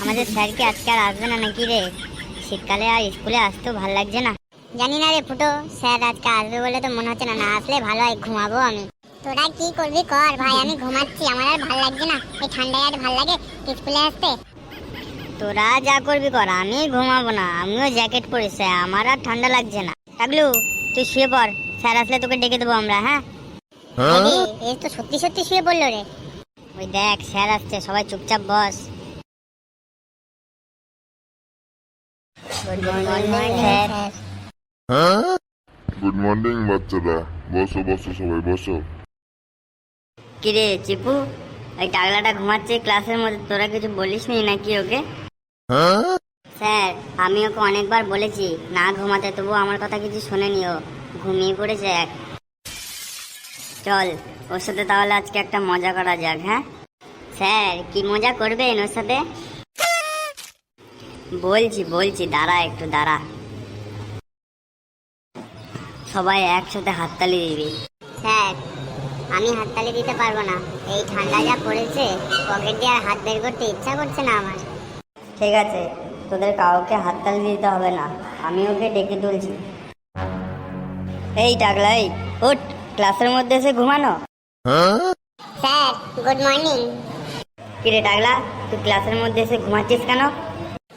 আমাদের স্যার কি আজকে আর আসবে না নাকি রে? শীতকালে আর স্কুলে আসতেও ভালো লাগছে না। জানি না রে ফুটো, স্যার আজকে আসবে বলে তো মনে হচ্ছে না। না আসলে ভালো হয়, ঘুমাবো আমি। তোরা কি করবি কর ভাই, আমি ঘুমাচ্ছি। আমার আর ভালো লাগছে না, এই ঠান্ডায় আর ভালো লাগে স্কুলে আসতে? তোরা যা করবি কর, আমি ঘুমাবো না। আমিও জ্যাকেট পরেছি, আমার আর ঠান্ডা লাগছে না। টাকলু, তুই শুয়ে পড়, স্যার আসলে তোকে ডেকে দেবো আমরা। হ্যাঁ এই তো সত্যি সত্যি শুয়ে পড়লো রে। ওই দেখ স্যার আসছে, সবাই চুপচাপ বস। Good morning sir. Good morning বাচ্চারা, বসো বসো সবাই বসো। কিরে চিপু, এই টাগলাটা ঘুমাচ্ছে ক্লাসের মধ্যে, তোরা কিছু বলিস নি নাকি ওকে? স্যার আমি ওকে অনেকবার বলেছি না ঘুমাতে, তবু আমার কথা কিছু শোনেনি। ও ঘুমিয়ে পড়েছে এক। চল ওর সাথে তাহলে আজকে একটা মজা করা যাক। হ্যাঁ স্যার, কি মজা করবেন ওর সাথে? বলছি বলছি, দাঁড়া একটু দাঁড়া। সবাই একসাথে হাততালি দিবি। স্যার আমি হাততালি দিতে পারবো না, এই ঠান্ডা যা পড়েছে পকেট দিয়ে আর হাত বের করতে ইচ্ছা করছে না আমার। ঠিক আছে, তোদের কাউকে হাততালি দিতে হবে না, আমি ওকে ডেকে তুলছি। এই টাকলা, এই ওঠ, ক্লাসের মধ্যে এসে ঘুমানো। Sir good morning. কিরে টাকলা, তুই ক্লাসের মধ্যে এসে ঘুমাচ্ছিস কেন?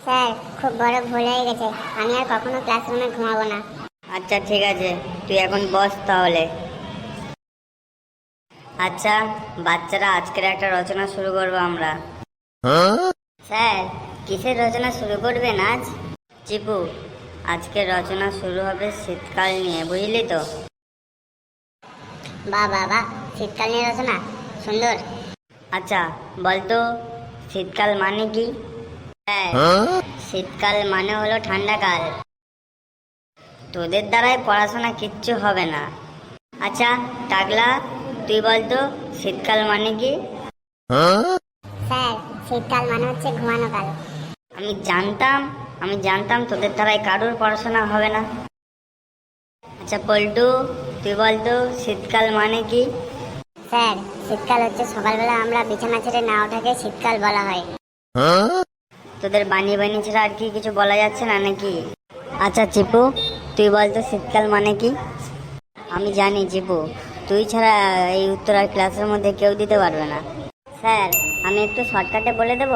স্যার খুব বড় ভুল হয়ে গেছে, আমি আর কখনো ক্লাসরুমে ঘুমাবো না। আচ্ছা ঠিক আছে, তুই এখন বস তাহলে। আচ্ছা বাচ্চারা, আজকের একটা রচনা শুরু করবো আমরা। স্যার কিসের রচনা শুরু করবেন আজ? চিপু, আজকের রচনা শুরু হবে শীতকাল নিয়ে, বুঝলি তো? বাহ বাহ বাহ, শীতকাল নিয়ে রচনা, সুন্দর। আচ্ছা বলতো শীতকাল মানে কি? স্যার শীতকাল মানে হলো ঠান্ডাকাল। তোদের দ্বারাই পড়াশোনা কিচ্ছু হবে না। আচ্ছা টাকলা, তুই বলতো শীতকাল মানে কি? স্যার শীতকাল মানে হচ্ছে ঘুমানো কাল। আমি জানতাম তোদের দ্বারাই কারোর পড়াশোনা হবে না। আচ্ছা পল্টু, তুই বলতো শীতকাল মানে কি? স্যার শীতকাল হচ্ছে সকালবেলা আমরা বিছানা ছেড়ে না ওঠাকে শীতকাল বলা হয়। তোদের বানিয়ে বানিয়ে ছাড়া আর কি কিছু বলা যাচ্ছে না নাকি? আচ্ছা চিপু, তুই বলতো শীতকাল মানে কি? আমি জানি চিপু, তুই ছাড়া এই উত্তর আর ক্লাসের মধ্যে কেউ দিতে পারবে না। স্যার আমি একটু শর্টকাটে বলে দেব?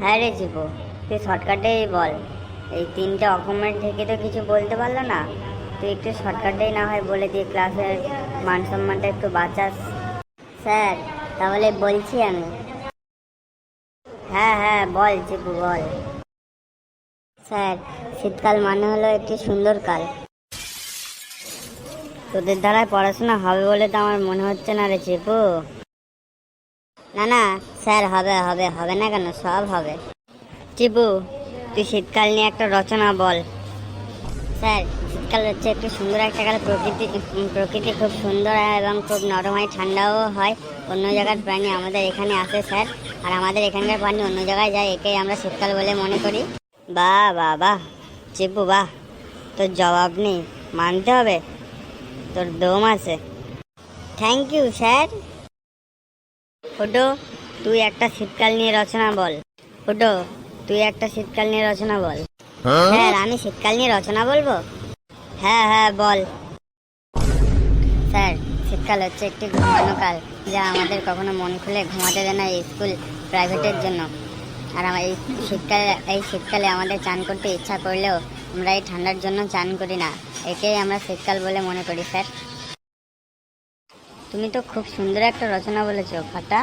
হ্যাঁ রে চিপু, তুই শর্টকাটেই বল। এই তিনটে অকমেন্ট থেকে তো কিছু বলতে পারলো না, তুই একটু শর্টকাটেই না হয় বলে দিয়ে ক্লাসের মান সম্মানটা একটু বাঁচাস। স্যার তাহলে বলছি আমি। হ্যাঁ হ্যাঁ বল চিপু বল। স্যার শীতকাল মানে হলো একটি সুন্দর কাল। তোদের দ্বারা পড়াশোনা হবে বলে তো আমার মনে হচ্ছে না রে চিপু। না না স্যার, হবে হবে, হবে না কেন, সব হবে। চিপু তুই শীতকাল নিয়ে একটা রচনা বল। স্যার শীতকাল হচ্ছে একটু সুন্দর একটা কাল, প্রকৃতি খুব সুন্দর এবং খুব নরম হয়, ঠান্ডাও হয়। অন্য জায়গার প্রাণী আমাদের এখানে আসে স্যার, আর আমাদের এখানকার প্রাণী অন্য জায়গায় যায়, একেই আমরা শীতকাল বলে মনে করি। বাহ বাহ বাহ চিপু বাহ, তোর জবাব নেই, মানতে হবে, তোর দম আছে। Thank you sir. ফুটো তুই একটা শীতকাল নিয়ে রচনা বল। ফুটো তুই একটা শীতকাল নিয়ে রচনা বল। স্যার আমি শীতকাল নিয়ে রচনা বলবো? হ্যাঁ হ্যাঁ বল। স্যার শীতকাল হচ্ছে একটি ঘুমানো কাল, যা আমাদের কখনো মন খুলে ঘুমাতে দেয় না স্কুল প্রাইভেটের জন্য। আর আমার এই শীতকালে আমাদের চান করতে ইচ্ছা করলেও আমরা এই ঠান্ডার জন্য চান করি না, একেই আমরা শীতকাল বলে মনে করি। স্যার তুমি তো খুব সুন্দর একটা রচনা বলেছো ফাটা,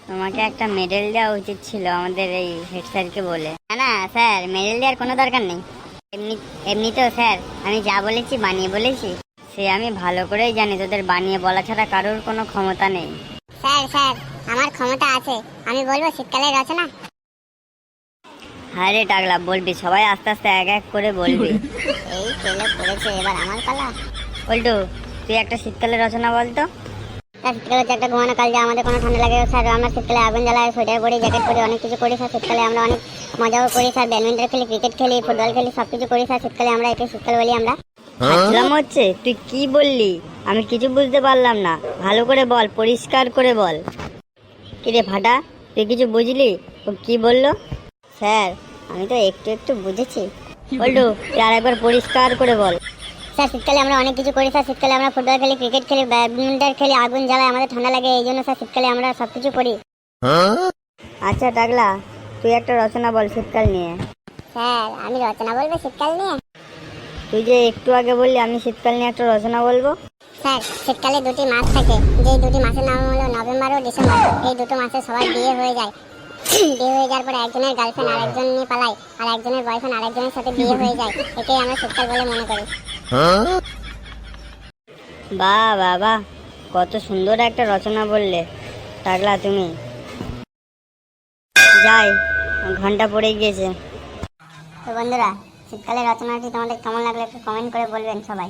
তোমাকে একটা মেডেল দেওয়া উচিত ছিল আমাদের এই হেড স্যারকে বলে। না না স্যার, মেডেল দেওয়ার কোনো দরকার নেই, এমনিতেও স্যার আমি যা বলেছি বানিয়ে বলেছি, সে আমি ভালো করেই জানি তোদের বানিয়ে বলা ছাড়া কারোর কোনো ক্ষমতা নেই। স্যার আমার ক্ষমতা আছে, আমি বলবো শীতকালের রচনা। হ্যাঁ রে টাগলা বলবি, সবাই আস্তে আস্তে এক এক করে বলবি। এই কেলে পড়েছে, এবার আমার পালা। বলটু তুই একটা শীতকালের রচনা বলতো। শীতকালে হচ্ছে একটা ঘুমানো কাল, যা আমাদের কোনো ঠান্ডা লাগে স্যার। আমরা শীতকালে আগুন জ্বালাই, সোয়েটার পরি, জ্যাকেট পরি, অনেক কিছু করি স্যার। শীতকালে আমরা অনেক মজাও করি স্যার, ব্যাডমিন্টন খেলি, ক্রিকেট খেলি, ফুটবল খেলি, সবকিছু করি স্যার শীতকালে। আমরা একে শীতকাল বলি আমরা। হাসলাম হচ্ছে, তুই কি বললি আমি কিছু বুঝতে পারলাম না, ভালো করে বল, পরিষ্কার করে বল। কিরে ফাটা, তুই কিছু বুঝলি ও কি বললো? স্যার আমি তো একটু একটু বুঝেছি। বল্টু তুই আরেকবার পরিষ্কার করে বল। স্যার শীতকালে আমরা অনেক কিছু করি স্যার। শীতকালে আমরা ফুটবল খেলি, ক্রিকেট খেলি, ব্যাডমিন্টন খেলি, আগুন জ্বালাই, আমাদের ঠান্ডা লাগে, এই জন্য স্যার শীতকালে আমরা সব কিছু করি। আচ্ছা টাকলা, তুই একটা রচনা বল শীতকাল নিয়ে। স্যার আমি রচনা বলবো শীতকাল নিয়ে? তুই যে একটু আগে বললি আমি শীতকাল নিয়ে একটা রচনা বলবো। স্যার শীতকালে দুটি মাস থাকে, যে দুটি মাসের নাম হলো নভেম্বর ও ডিসেম্বর। এই দুটো মাসে সবার বিয়ে হয়ে যায়। বিয়ে হয়ে যাওয়ার পরে একজনের গার্লফ্রেন্ড আরেকজন নিয়ে পালায়, আর একজনের বয়ফ্রেন্ড আরেকজনের সাথে বিয়ে হয়ে যায়। একেই আমরা শীতকাল বলে মনে করি। বাহ বাহ বাহ, কত সুন্দর একটা রচনা বললে টাকলা তুমি। যাই, ঘন্টা পড়ে গিয়েছে। তো বন্ধুরা, শীতকালের রচনাটি তোমাদের কেমন লাগলো একটু কমেন্ট করে বলবেন সবাই।